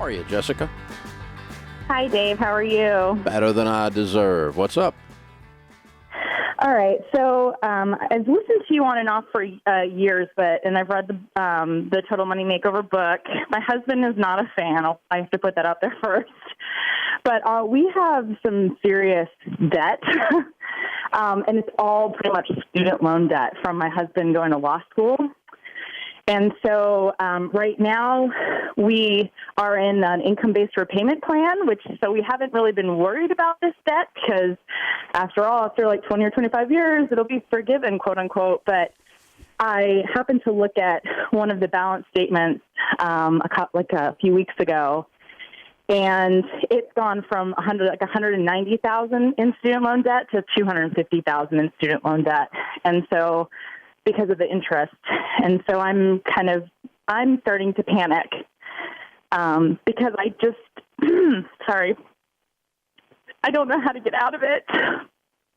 are you, Jessica? Hi, Dave. How are you? Better than I deserve. What's up? All right. So I've listened to you on and off for years, and I've read the Total Money Makeover book. My husband is not a fan. I have to put that out there first. But we have some serious debt, and it's all pretty much student loan debt from my husband going to law school. And so right now we are in an income-based repayment plan, so we haven't really been worried about this debt because, after all, after like 20 or 25 years, it'll be forgiven, quote unquote. But I happened to look at one of the balance statements a few weeks ago, and it's gone from $190,000 in student loan debt to $250,000 in student loan debt, and so because of the interest. And so I'm starting to panic because I just, sorry, I don't know how to get out of it.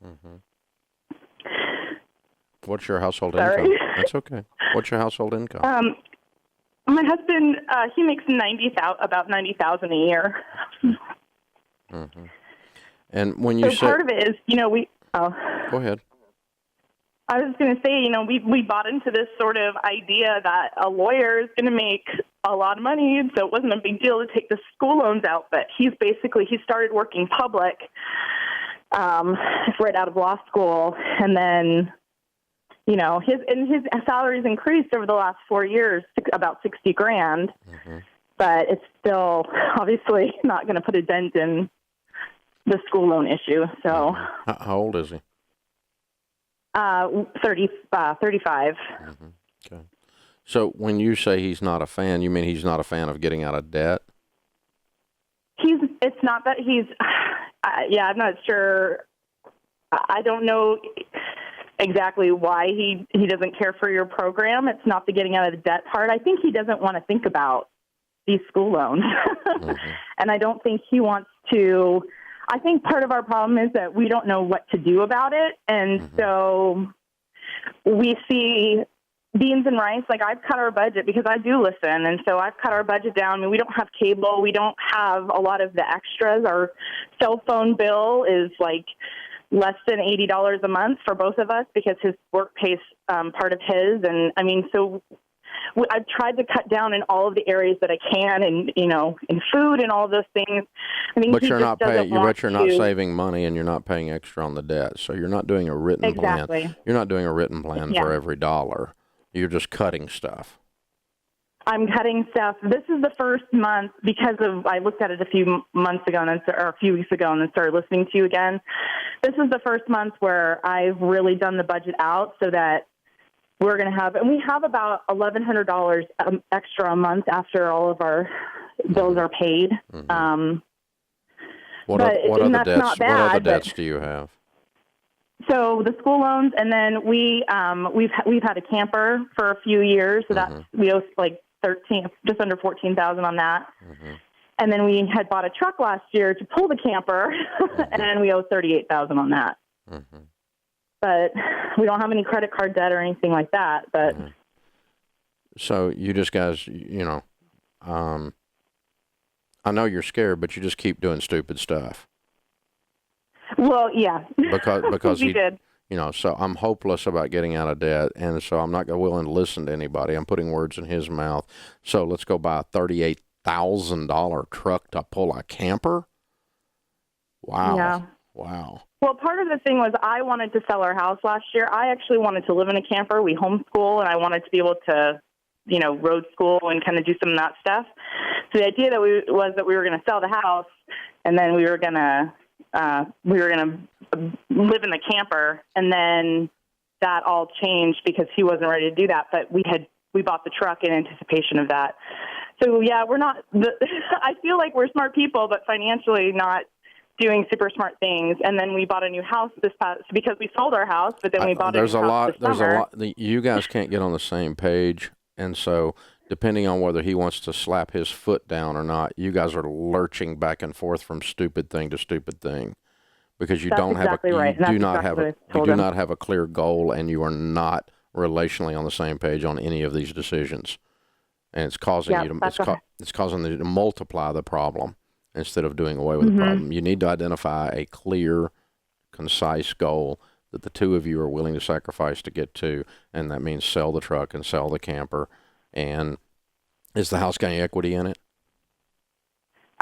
Mm-hmm. What's your household income? That's okay. What's your household income? My husband, he makes about $90,000 a year. Mm-hmm. And when you say part of it is, go ahead. I was going to say, we bought into this sort of idea that a lawyer is going to make a lot of money, so it wasn't a big deal to take the school loans out. But he started working public right out of law school, and then, his salary's increased over the last 4 years to about $60,000, mm-hmm. but it's still obviously not going to put a dent in the school loan issue. So, how old is he? 35. Mm-hmm. Okay. So when you say he's not a fan, you mean he's not a fan of getting out of debt? It's not that he's, I'm not sure. I don't know exactly why he doesn't care for your program. It's not the getting out of the debt part. I think he doesn't want to think about these school loans. Mm-hmm. And I don't think he wants to. I think part of our problem is that we don't know what to do about it. And mm-hmm. so we see beans and rice. Like, I've cut our budget because I do listen. And so I've cut our budget down. I mean, we don't have cable. We don't have a lot of the extras. Our cell phone bill is like less than $80 a month for both of us because his work pays part of his. And I mean, so I've tried to cut down in all of the areas that I can, and in food and all of those things. I mean, but you're not saving money, and you're not paying extra on the debt. So you're not doing a written plan. You're not doing a written plan for every dollar. You're just cutting stuff. I'm cutting stuff. This is the first month because I looked at it a few months ago or a few weeks ago and then started listening to you again. This is the first month where I've really done the budget out so that we're going to have, and we have about $1,100 extra a month after all of our bills are paid. Mm-hmm. What other debts do you have? So the school loans, and then we've had a camper for a few years, so mm-hmm. that's, we owe like just under $14,000 on that. Mm-hmm. And then we had bought a truck last year to pull the camper, mm-hmm. and we owe $38,000 on that. Mm-hmm. But we don't have any credit card debt or anything like that. But mm-hmm. So you just guys, I know you're scared, but you just keep doing stupid stuff. Well, yeah. Because we did. So I'm hopeless about getting out of debt, and so I'm not willing to listen to anybody. I'm putting words in his mouth. So let's go buy a $38,000 truck to pull a camper? Wow. Yeah. Wow. Well, part of the thing was I wanted to sell our house last year. I actually wanted to live in a camper. We homeschool, and I wanted to be able to, road school and kind of do some of that stuff. So the idea was that we were going to sell the house, and then we were going to live in the camper, and then that all changed because he wasn't ready to do that. But we bought the truck in anticipation of that. So yeah, we're not. I feel like we're smart people, but financially not doing super smart things. And then we bought a new house because we sold our house, but then we bought a new house this summer. You guys can't get on the same page, and so depending on whether he wants to slap his foot down or not, you guys are lurching back and forth from stupid thing to stupid thing because you don't have you do not have a clear goal, and you are not relationally on the same page on any of these decisions. and it's causing you to it's causing you to multiply the problem instead of doing away with the problem. You need to identify a clear, concise goal that the two of you are willing to sacrifice to get to, and that means sell the truck and sell the camper. And is the house got any equity in it?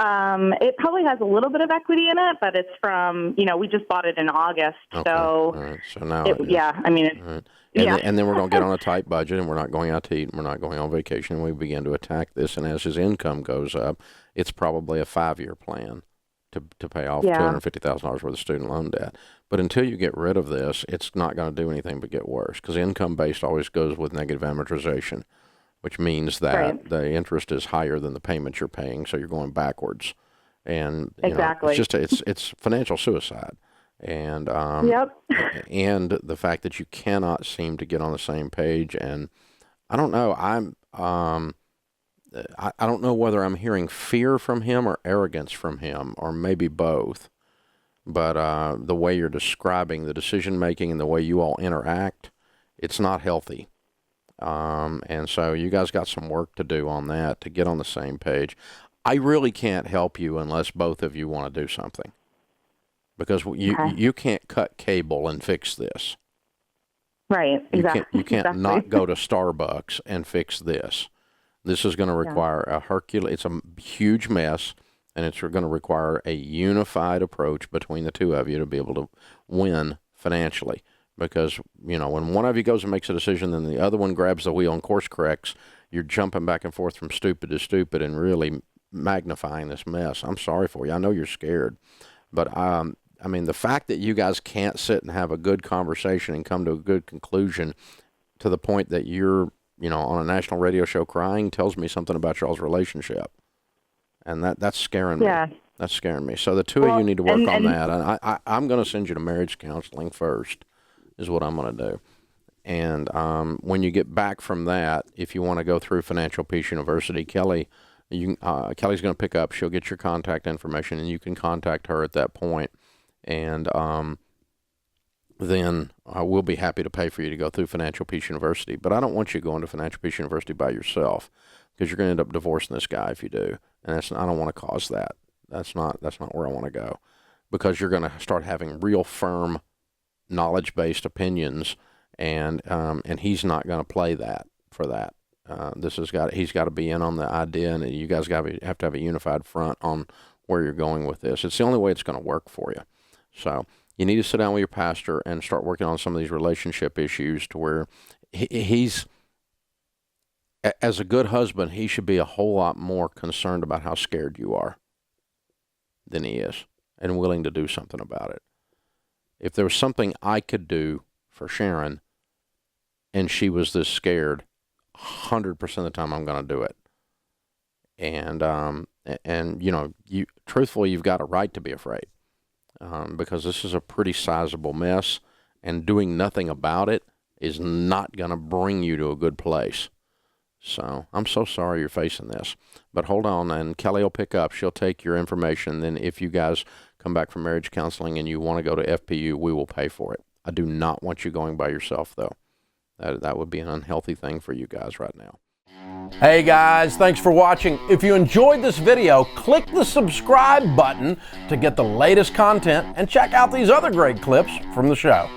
It probably has a little bit of equity in it, but it's from, we just bought it in August. Okay. So, all right. So now, and then we're going to get on a tight budget, and we're not going out to eat, and we're not going on vacation, and we begin to attack this. And as his income goes up, it's probably a 5-year plan to pay off $250,000 worth of student loan debt. But until you get rid of this, it's not going to do anything but get worse, because income-based always goes with negative amortization, which means that the interest is higher than the payments you're paying, so you're going backwards. And it's financial suicide. And and the fact that you cannot seem to get on the same page. And I don't know, I don't know whether I'm hearing fear from him or arrogance from him, or maybe both. But the way you're describing the decision making and the way you all interact, it's not healthy. And so you guys got some work to do on that to get on the same page. I really can't help you unless both of you want to do something, because you can't cut cable and fix this. Right, exactly. You can't not go to Starbucks and fix this. This is going to require it's a huge mess, and it's going to require a unified approach between the two of you to be able to win financially. Because, when one of you goes and makes a decision, then the other one grabs the wheel and course corrects, you're jumping back and forth from stupid to stupid and really magnifying this mess. I'm sorry for you. I know you're scared. But, the fact that you guys can't sit and have a good conversation and come to a good conclusion to the point that you're, on a national radio show crying tells me something about y'all's relationship. And that's scaring me. That's scaring me. So the two of you need to work on that. And I'm going to send you to marriage counseling first, is what I'm going to do. And when you get back from that, if you want to go through Financial Peace University, Kelly's going to pick up. She'll get your contact information, and you can contact her at that point. And then we'll be happy to pay for you to go through Financial Peace University. But I don't want you going to Financial Peace University by yourself, because you're going to end up divorcing this guy if you do. And I don't want to cause that. That's not where I want to go, because you're going to start having real firm, knowledge-based opinions, and he's not going to play that for that. He's got to be in on the idea, and you guys have to have a unified front on where you're going with this. It's the only way it's going to work for you. So you need to sit down with your pastor and start working on some of these relationship issues to where he's, as a good husband, he should be a whole lot more concerned about how scared you are than he is, and willing to do something about it. If there was something I could do for Sharon and she was this scared, 100% of the time I'm going to do it. And truthfully, you've got a right to be afraid, because this is a pretty sizable mess, and doing nothing about it is not going to bring you to a good place. So I'm so sorry you're facing this, but hold on, and Kelly will pick up. She'll take your information. Then if you guys come back from marriage counseling and you want to go to FPU, we will pay for it. I do not want you going by yourself, though. That would be an unhealthy thing for you guys right now. Hey guys, thanks for watching. If you enjoyed this video, click the subscribe button to get the latest content and check out these other great clips from the show.